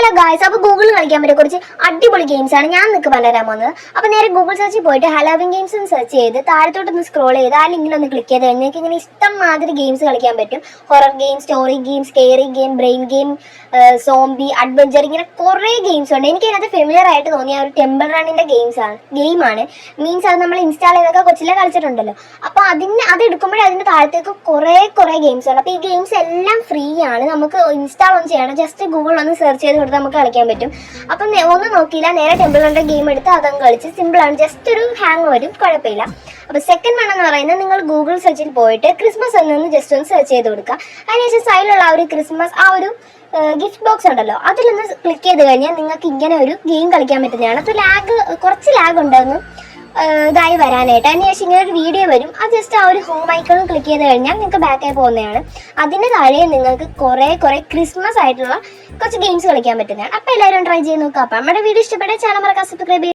Hello guys, അപ്പോൾ ഗൂഗിളിൽ കളിക്കാൻ പറ്റിയ കുറച്ച് അടിപൊളി ഗെയിംസ് ആണ് ഞാൻ നിങ്ങൾക്ക് പറഞ്ഞുതരാൻ പോകുന്നത്. അപ്പോൾ നേരെ ഗൂഗിൾ സെർച്ചിൽ പോയിട്ട് ഹലോവിൻ ഗെയിംസ് എന്ന് സെർച്ച് ചെയ്ത് താഴത്തോട്ടൊന്ന് സ്ക്രോൾ ചെയ്ത് ആ ലിങ്കിലൊന്ന് ക്ലിക്ക് ചെയ്ത് കഴിഞ്ഞാൽ നിങ്ങൾക്ക് ഇങ്ങനെ ഇഷ്ടം മാതിരി ഗെയിംസ് കളിക്കാൻ പറ്റും. Horror game, story game, scary game, brain game, zombie, adventure, ഇങ്ങനെ കുറേ ഗെയിംസ് ഉണ്ട്. എനിക്ക് അതിനകത്ത് ഫെമിലിയർ ആയിട്ട് തോന്നിയ ഒരു ടെമ്പിൾ റണ്ണിൻ്റെ ഗെയിമാണ്. മീൻസ് അത് നമ്മൾ ഇൻസ്റ്റാൾ ചെയ്തൊക്കെ കൊച്ചിലെ കളിച്ചിട്ടുണ്ടല്ലോ. അപ്പോൾ അത് എടുക്കുമ്പോഴേ അതിൻ്റെ താഴത്തേക്ക് കുറേ ഗെയിംസ് ഉണ്ട്. അപ്പോൾ ഈ ഗെയിംസ് എല്ലാം ഫ്രീ ആണ്, നമുക്ക് ഇൻസ്റ്റാൾ ഒന്നും ചെയ്യണം. ജസ്റ്റ് ഗൂഗിളിൽ ഒന്ന് സെർച്ച് ചെയ്ത് കൊടുത്ത് നമുക്ക് കളിക്കാൻ പറ്റും. അപ്പം ഒന്നും നോക്കിയില്ല, നേരെ ടെമ്പിൾ റണ്ണിൻ്റെ ഗെയിം എടുത്ത് അതങ്ങ് കളിച്ച് സിമ്പിളാണ്, ജസ്റ്റ് ഒരു ഹാങ് വരും, കുഴപ്പമില്ല. അപ്പോൾ സെക്കൻഡ് വൺ എന്ന് പറയുന്നത് നിങ്ങൾ ഗൂഗിൾ സെർച്ചിൽ പോയിട്ട് ക്രിസ്മസ് എന്നൊന്ന് ജസ്റ്റ് ഒന്ന് സെർച്ച് ചെയ്ത് കൊടുക്കുക. അതിനുശേഷം സൈഡിലുള്ള ആ ഒരു ക്രിസ്മസ് ആ ഒരു ഗിഫ്റ്റ് ബോക്സ് ഉണ്ടല്ലോ, അതിലൊന്ന് ക്ലിക്ക് ചെയ്ത് കഴിഞ്ഞാൽ നിങ്ങൾക്ക് ഇങ്ങനെ ഒരു ഗെയിം കളിക്കാൻ പറ്റുന്നതാണ്. അപ്പോൾ കുറച്ച് ലാഗ് ഉണ്ടായിരുന്നു ഇതായി വരാനായിട്ട്. അതിനുശേഷം ഇങ്ങനെ ഒരു വീഡിയോ വരും, അത് ജസ്റ്റ് ആ ഒരു ഹോം ഐക്കൺ ക്ലിക്ക് ചെയ്ത് കഴിഞ്ഞാൽ നിങ്ങൾക്ക് ബാക്കായി പോകുന്നതാണ്. അതിന് താഴെ നിങ്ങൾക്ക് കുറേ ക്രിസ്മസ് ആയിട്ടുള്ള കുറച്ച് ഗെയിംസ് കളിക്കാൻ പറ്റുന്നതാണ്. അപ്പോൾ എല്ലാവരും ട്രൈ ചെയ്ത് നോക്കുക. അപ്പോൾ നമ്മുടെ വീഡിയോ ഇഷ്ടപ്പെട്ട ചാനൽ മറക്കാൻ സബ്സ്ക്രൈബ് ചെയ്യുക.